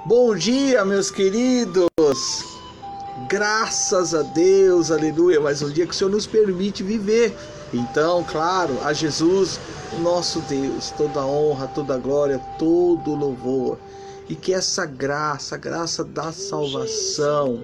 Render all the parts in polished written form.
Bom dia, meus queridos. Graças a Deus, aleluia, mais um dia que o Senhor nos permite viver. Então, claro, a Jesus, nosso Deus, toda honra, toda glória, todo louvor. E que essa graça, a graça da salvação,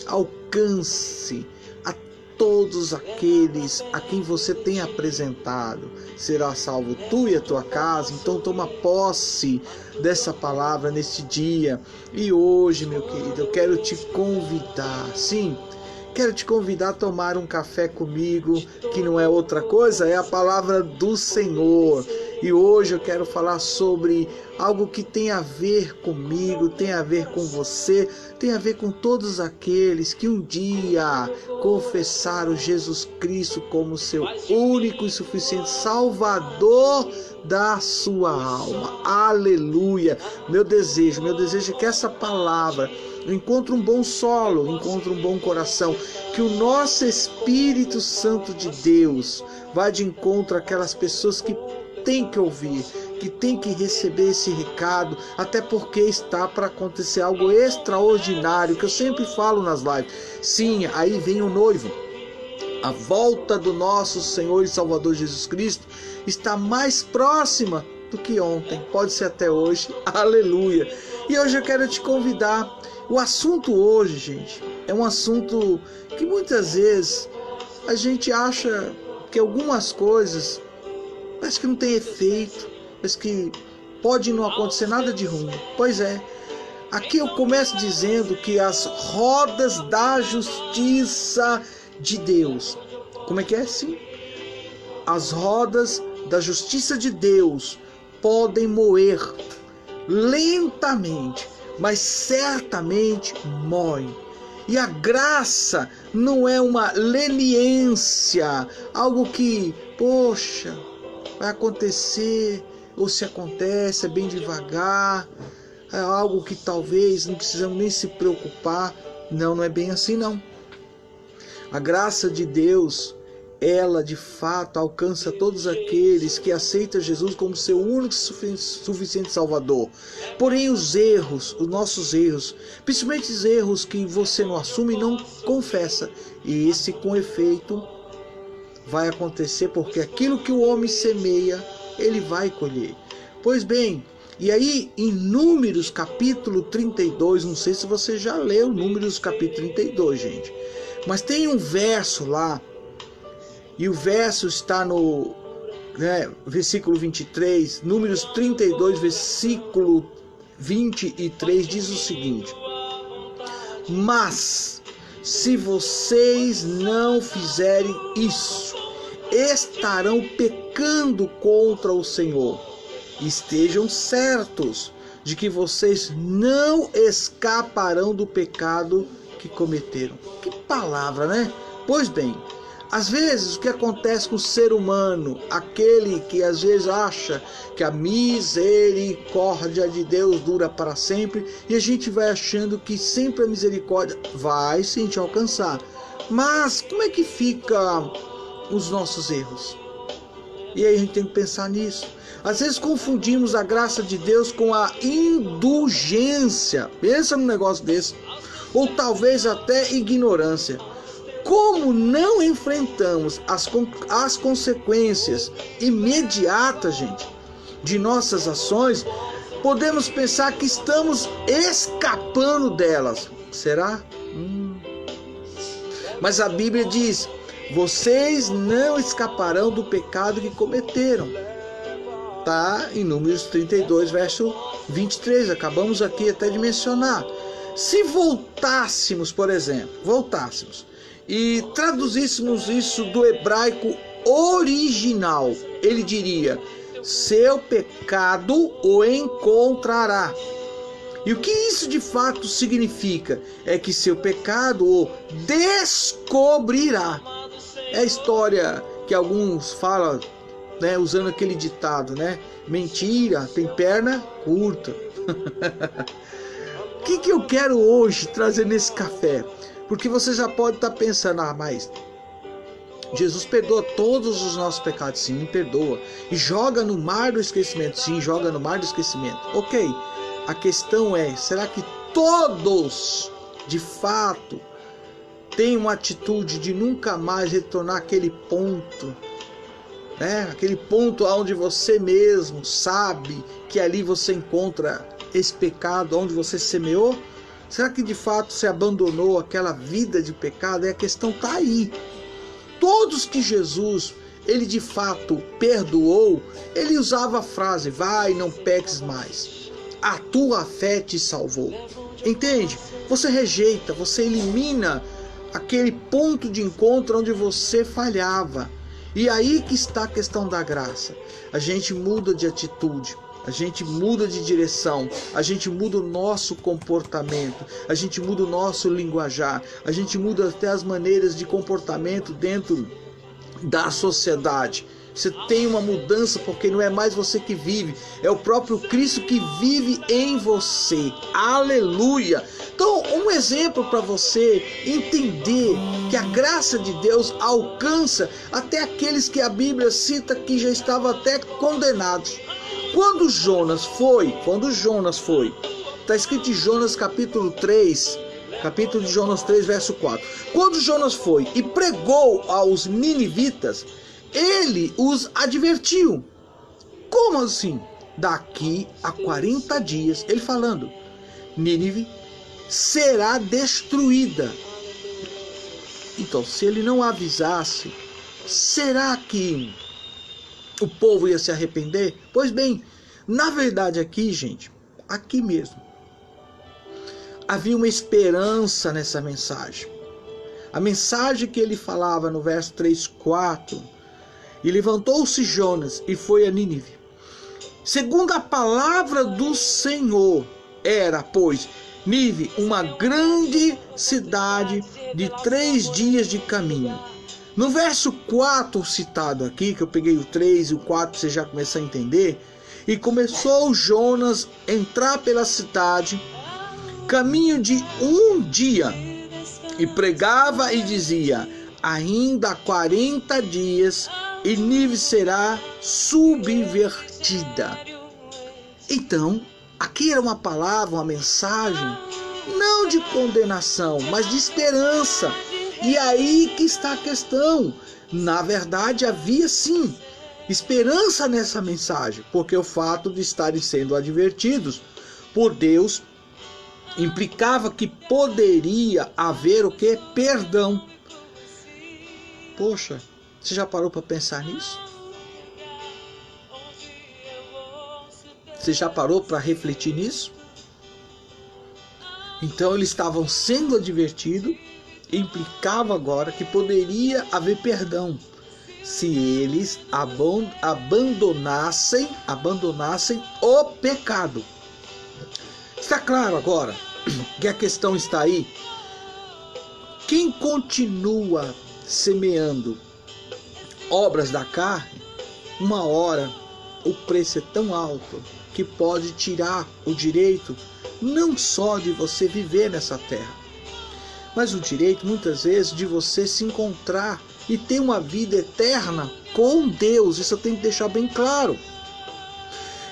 alcance a todos aqueles a quem você tem apresentado. Será salvo tu e a tua casa. Então toma posse dessa palavra neste dia. E hoje, meu querido, eu quero te convidar, sim, quero te convidar a tomar um café comigo, que não é outra coisa, é a palavra do Senhor. E hoje eu quero falar sobre algo que tem a ver comigo, tem a ver com você, tem a ver com todos aqueles que um dia confessaram Jesus Cristo como seu único e suficiente Salvador da sua alma. Aleluia! Meu desejo é que essa palavra encontre um bom solo, encontre um bom coração, que o nosso Espírito Santo de Deus vá de encontro àquelas pessoas que tem que ouvir, que tem que receber esse recado, até porque está para acontecer algo extraordinário, que eu sempre falo nas lives. Sim, aí vem o noivo. A volta do nosso Senhor e Salvador Jesus Cristo está mais próxima do que ontem, pode ser até hoje. Aleluia! E hoje eu quero te convidar. O assunto hoje, gente, é um assunto que muitas vezes a gente acha que algumas coisas parece que não tem efeito, parece que pode não acontecer nada de ruim. Pois é, aqui eu começo dizendo que as rodas da justiça de Deus, como é que é? Sim, as rodas da justiça de Deus podem moer lentamente, mas certamente moem. E a graça não é uma leniência, algo que, poxa, vai acontecer, ou se acontece, é bem devagar, é algo que talvez não precisamos nem se preocupar. Não, não é bem assim não. A graça de Deus, ela de fato alcança todos aqueles que aceitam Jesus como seu único e suficiente Salvador. Porém os erros, os nossos erros, principalmente os erros que você não assume e não confessa, e esse com efeito vai acontecer, porque aquilo que o homem semeia, ele vai colher. Pois bem, e aí em Números capítulo 32, não sei se você já leu Números capítulo 32, gente, mas tem um verso lá, e o verso está no versículo 23, Números 32, versículo 23, diz o seguinte: mas se vocês não fizerem isso, estarão pecando contra o Senhor. Estejam certos de que vocês não escaparão do pecado que cometeram. Que palavra, né? Pois bem, às vezes o que acontece com o ser humano, aquele que às vezes acha que a misericórdia de Deus dura para sempre, e a gente vai achando que sempre a misericórdia vai sim te alcançar. Mas como é que fica os nossos erros? E aí a gente tem que pensar nisso. Às vezes confundimos a graça de Deus com a indulgência. Pensa num negócio desse. Ou talvez até ignorância. Como não enfrentamos as consequências imediatas, gente, de nossas ações, podemos pensar que estamos escapando delas. Será? Mas a Bíblia diz: vocês não escaparão do pecado que cometeram. Tá em Números 32, verso 23. Acabamos aqui até de mencionar. Se voltássemos, por exemplo, e traduzíssemos isso do hebraico original, ele diria: seu pecado o encontrará. E o que isso de fato significa? É que seu pecado o descobrirá. É a história que alguns falam, né, usando aquele ditado, né? Mentira tem perna curta. O que eu quero hoje trazer nesse café? Porque você já pode estar pensando: mas Jesus perdoa todos os nossos pecados. Sim, perdoa. E joga no mar do esquecimento. Sim, joga no mar do esquecimento. Ok. A questão é, será que todos, de fato, têm uma atitude de nunca mais retornar àquele ponto, né? Aquele ponto onde você mesmo sabe que ali você encontra esse pecado, onde você semeou? Será que de fato você abandonou aquela vida de pecado? E a questão está aí. Todos que Jesus, ele de fato perdoou, ele usava a frase, vai, não peques mais. A tua fé te salvou. Entende? Você rejeita, você elimina aquele ponto de encontro onde você falhava. E aí que está a questão da graça. A gente muda de atitude, a gente muda de direção, a gente muda o nosso comportamento, a gente muda o nosso linguajar, a gente muda até as maneiras de comportamento dentro da sociedade. Você tem uma mudança porque não é mais você que vive, é o próprio Cristo que vive em você. Aleluia! Então, um exemplo para você entender que a graça de Deus alcança até aqueles que a Bíblia cita que já estavam até condenados. Quando Jonas foi, está escrito em Jonas capítulo 3, capítulo de Jonas 3, verso 4. Quando Jonas foi e pregou aos ninivitas, ele os advertiu. Como assim? Daqui a 40 dias, ele falando, Nínive será destruída. Então, se ele não avisasse, será que o povo ia se arrepender? Pois bem, na verdade aqui, gente, aqui mesmo, havia uma esperança nessa mensagem. A mensagem que ele falava no verso 3, 4, e levantou-se Jonas e foi a Nínive, segundo a palavra do Senhor. Era, pois, Nínive uma grande cidade de 3 dias de caminho. No verso 4 citado aqui, que eu peguei o 3 e o 4, você já começa a entender. E começou Jonas a entrar pela cidade, caminho de 1 dia, e pregava e dizia, ainda 40 dias e Nínive será subvertida. Então, aqui era uma palavra, uma mensagem, não de condenação, mas de esperança. E aí que está a questão. Na verdade, havia sim esperança nessa mensagem, porque o fato de estarem sendo advertidos por Deus implicava que poderia haver o que? Perdão. Poxa, você já parou para pensar nisso? Você já parou para refletir nisso? Então eles estavam sendo advertidos, implicava agora que poderia haver perdão se eles abandonassem o pecado. Está claro agora que a questão está aí? Quem continua semeando obras da carne, uma hora o preço é tão alto que pode tirar o direito não só de você viver nessa terra, mas o direito muitas vezes de você se encontrar e ter uma vida eterna com Deus. Isso eu tenho que deixar bem claro.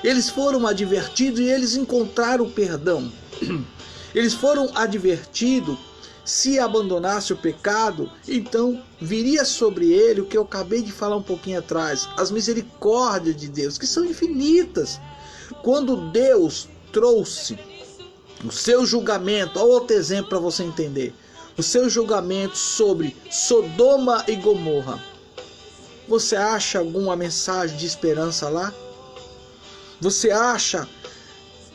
Eles foram advertidos e eles encontraram o perdão. Eles foram advertidos, se abandonasse o pecado, então viria sobre ele o que eu acabei de falar um pouquinho atrás, as misericórdias de Deus, que são infinitas. Quando Deus trouxe o seu julgamento, olha outro exemplo para você entender, o seu julgamento sobre Sodoma e Gomorra, você acha alguma mensagem de esperança lá? Você acha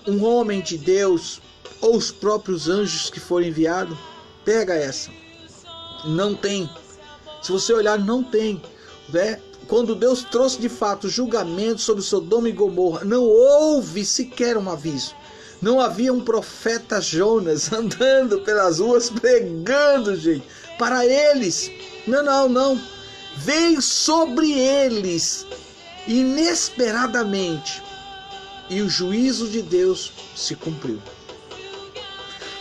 um homem de Deus ou os próprios anjos que foram enviados? Pega essa. Não tem. Se você olhar, não tem. Né? Quando Deus trouxe de fato julgamento sobre Sodoma e Gomorra, não houve sequer um aviso. Não havia um profeta Jonas andando pelas ruas pregando, gente, para eles. Não. Veio sobre eles inesperadamente. E o juízo de Deus se cumpriu.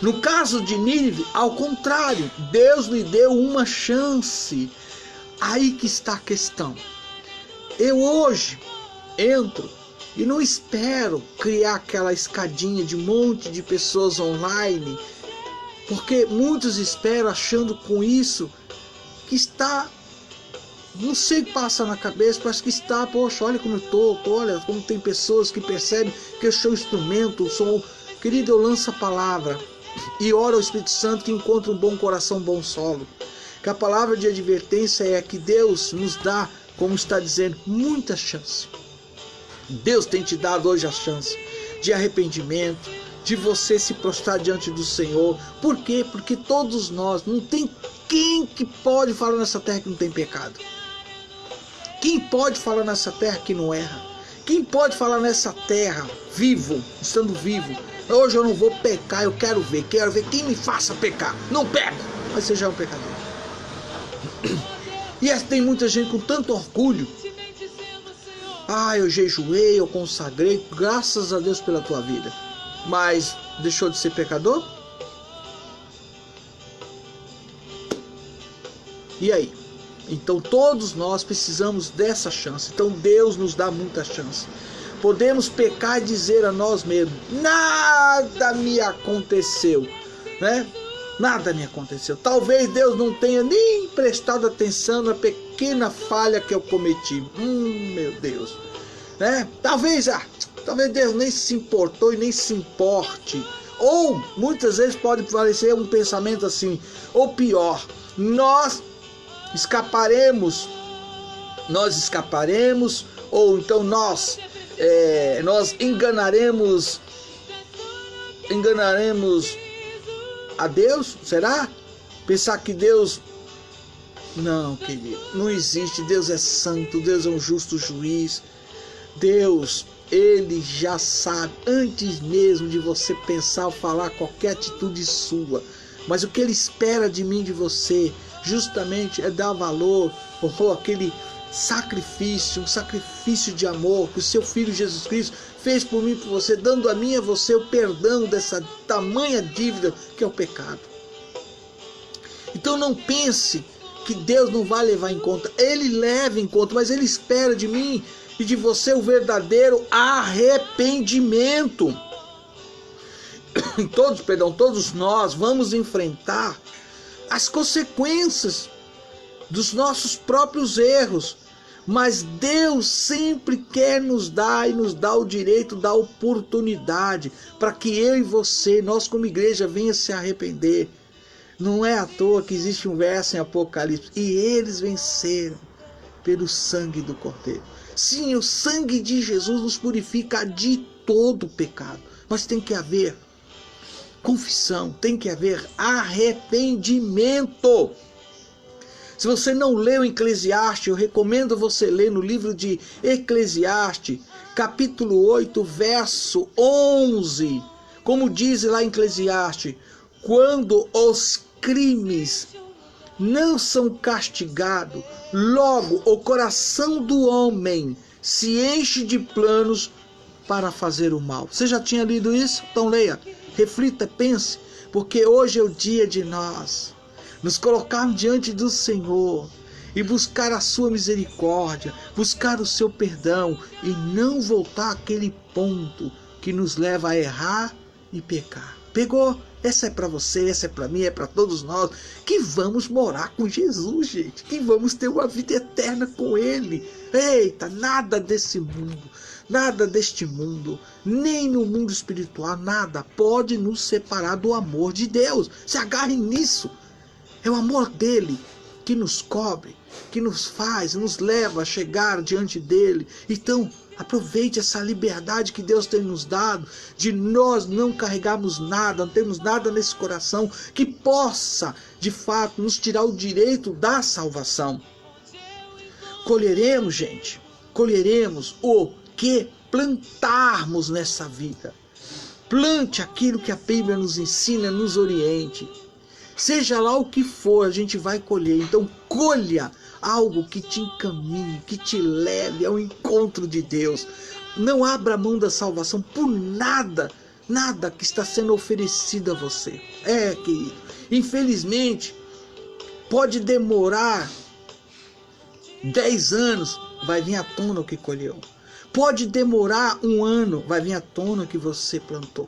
No caso de Nínive, ao contrário, Deus lhe deu uma chance. Aí que está a questão. Eu hoje entro E não espero criar aquela escadinha de um monte de pessoas online, porque muitos esperam achando com isso que está, não sei o que passa na cabeça, parece que está, poxa, olha como eu estou, olha como tem pessoas que percebem que eu sou instrumento, querido, eu lanço a palavra e oro ao Espírito Santo que encontre um bom coração, um bom solo. Que a palavra de advertência é que Deus nos dá, como está dizendo, muita chance. Deus tem te dado hoje a chance de arrependimento, de você se prostrar diante do Senhor. Por quê? Porque todos nós, não tem quem que pode falar nessa terra que não tem pecado. Quem pode falar nessa terra que não erra? Quem pode falar nessa terra, vivo, estando vivo, hoje eu não vou pecar, eu quero ver quem me faça pecar. Não pego, mas você já é um pecador. E tem muita gente com tanto orgulho. Eu jejuei, eu consagrei, graças a Deus pela tua vida. Mas deixou de ser pecador? E aí? Então todos nós precisamos dessa chance. Então Deus nos dá muita chance. Podemos pecar e dizer a nós mesmos: nada me aconteceu, né? Nada me aconteceu. Talvez Deus não tenha nem prestado atenção na pequena falha que eu cometi. Meu Deus, né? Talvez Deus nem se importou e nem se importe. Ou muitas vezes pode parecer um pensamento assim, ou pior, nós escaparemos, ou então nós enganaremos a Deus? Será? Pensar que Deus... Não, querido, não existe. Deus é santo, Deus é um justo juiz. Deus, Ele já sabe, antes mesmo de você pensar ou falar qualquer atitude sua. Mas o que Ele espera de mim, de você, justamente é dar valor ou aquele sacrifício, um sacrifício de amor que o seu Filho Jesus Cristo fez por mim e por você, dando a mim e a você o perdão dessa tamanha dívida que é o pecado. Então não pense que Deus não vai levar em conta. Ele leva em conta, mas Ele espera de mim e de você o verdadeiro arrependimento. Todos nós vamos enfrentar as consequências dos nossos próprios erros, mas Deus sempre quer nos dar e nos dá o direito da oportunidade para que eu e você, nós como igreja, venha se arrepender. Não é à toa que existe um verso em Apocalipse: e eles venceram pelo sangue do Cordeiro. Sim, o sangue de Jesus nos purifica de todo pecado, mas tem que haver confissão, tem que haver arrependimento. Se você não leu Eclesiastes, eu recomendo você ler no livro de Eclesiastes, capítulo 8, verso 11. Como diz lá em Eclesiastes: quando os crimes não são castigados, logo o coração do homem se enche de planos para fazer o mal. Você já tinha lido isso? Então leia, reflita, pense, porque hoje é o dia de nós nos colocarmos diante do Senhor e buscar a sua misericórdia, buscar o seu perdão e não voltar àquele ponto que nos leva a errar e pecar. Pegou? Essa é para você, essa é para mim, é para todos nós que vamos morar com Jesus, gente, que vamos ter uma vida eterna com Ele. Eita, nada desse mundo, nada deste mundo, nem no mundo espiritual, nada pode nos separar do amor de Deus. Se agarrem nisso. É o amor dele que nos cobre, que nos faz, nos leva a chegar diante dele. Então, aproveite essa liberdade que Deus tem nos dado, de nós não carregarmos nada, não termos nada nesse coração que possa, de fato, nos tirar o direito da salvação. Colheremos, gente, colheremos o que plantarmos nessa vida. Plante aquilo que a Bíblia nos ensina, nos oriente. Seja lá o que for, a gente vai colher. Então colha algo que te encaminhe, que te leve ao encontro de Deus. Não abra mão da salvação por nada, nada que está sendo oferecido a você. Querido, infelizmente, pode demorar 10 anos, vai vir à tona o que colheu. Pode demorar um ano, vai vir à tona o que você plantou.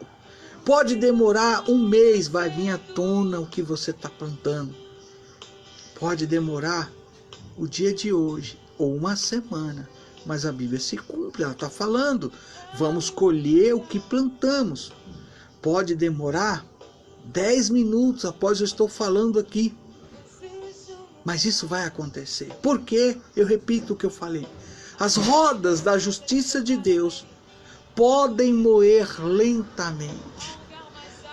Pode demorar um mês, vai vir à tona o que você está plantando. Pode demorar o dia de hoje ou uma semana, mas a Bíblia se cumpre, ela está falando, vamos colher o que plantamos. Pode demorar 10 minutos após eu estou falando aqui, mas isso vai acontecer. Por quê? Eu repito o que eu falei. As rodas da justiça de Deus podem moer lentamente,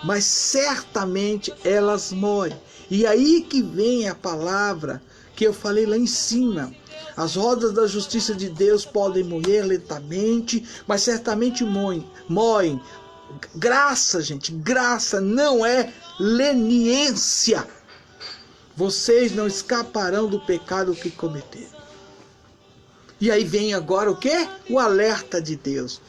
mas certamente elas moem. E aí que vem a palavra que eu falei lá em cima. As rodas da justiça de Deus podem moer lentamente, mas certamente moem. Graça, gente, graça não é leniência. Vocês não escaparão do pecado que cometeram. E aí vem agora o quê? O alerta de Deus.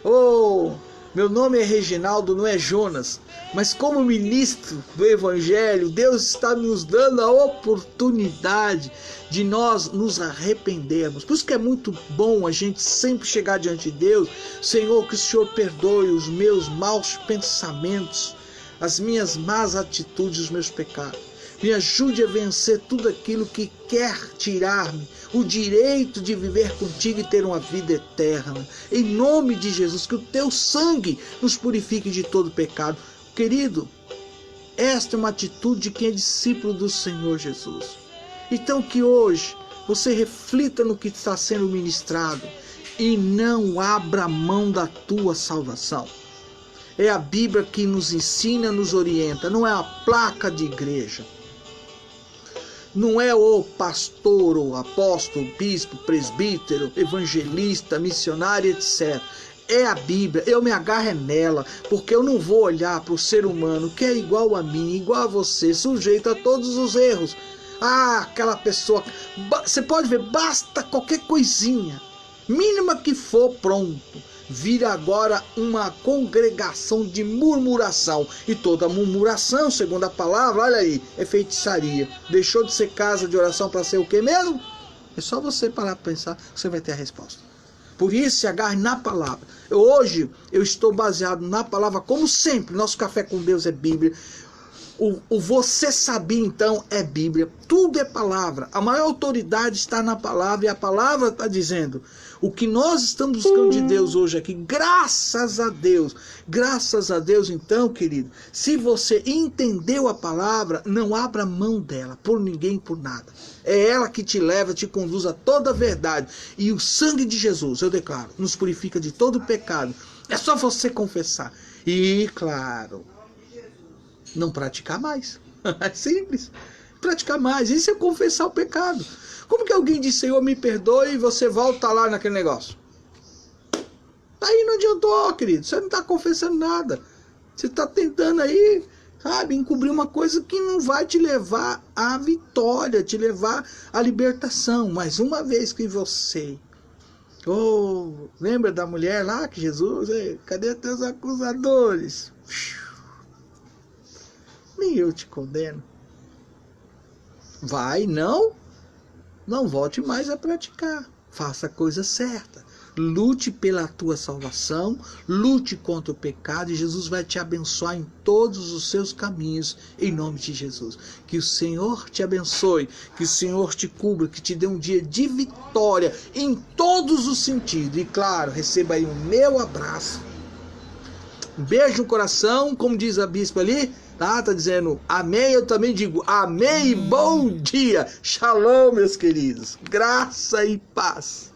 Oh, meu nome é Reginaldo, não é Jonas. Mas como ministro do Evangelho, Deus está nos dando a oportunidade de nós nos arrependermos. Por isso que é muito bom a gente sempre chegar diante de Deus. Senhor, que o Senhor perdoe os meus maus pensamentos, as minhas más atitudes, os meus pecados. Me ajude a vencer tudo aquilo que quer tirar-me o direito de viver contigo e ter uma vida eterna. Em nome de Jesus, que o teu sangue nos purifique de todo pecado. Querido, esta é uma atitude de quem é discípulo do Senhor Jesus. Então que hoje você reflita no que está sendo ministrado e não abra mão da tua salvação. É a Bíblia que nos ensina, nos orienta, não é a placa de igreja. Não é o pastor, o apóstolo, o bispo, presbítero, evangelista, missionário, etc. É a Bíblia, eu me agarro nela, porque eu não vou olhar para o ser humano que é igual a mim, igual a você, sujeito a todos os erros. Ah, aquela pessoa, você pode ver, basta qualquer coisinha, mínima que for, pronto. Vira agora uma congregação de murmuração. E toda murmuração, segundo a palavra, olha aí, é feitiçaria. Deixou de ser casa de oração para ser o que mesmo? É só você parar para pensar que você vai ter a resposta. Por isso, se agarre na palavra. Hoje, eu estou baseado na palavra, como sempre. Nosso Café com Deus é Bíblia. O você sabia, então, é Bíblia. Tudo é palavra. A maior autoridade está na palavra. E a palavra está dizendo o que nós estamos buscando de Deus hoje aqui. Graças a Deus. Graças a Deus, então, querido. Se você entendeu a palavra, não abra mão dela. Por ninguém, por nada. É ela que te leva, te conduz a toda a verdade. E o sangue de Jesus, eu declaro, nos purifica de todo pecado. É só você confessar. E, claro, não praticar mais. É simples. Praticar mais. Isso é confessar o pecado. Como que alguém diz, Senhor, me perdoe, e você volta lá naquele negócio? Aí não adiantou, querido. Você não está confessando nada. Você está tentando aí, sabe, encobrir uma coisa que não vai te levar à vitória, te levar à libertação. Mas uma vez que você... Oh, lembra da mulher lá que Jesus... Cadê teus acusadores? Nem eu te condeno. Vai, não volte mais a praticar. Faça a coisa certa. Lute pela tua salvação, lute contra o pecado, e Jesus vai te abençoar em todos os seus caminhos, em nome de Jesus. Que o Senhor te abençoe, que o Senhor te cubra, que te dê um dia de vitória em todos os sentidos. E claro, receba aí o meu abraço. Um beijo no coração, como diz a bispa ali, tá dizendo amém, eu também digo amém e bom dia. Shalom, meus queridos. Graça e paz.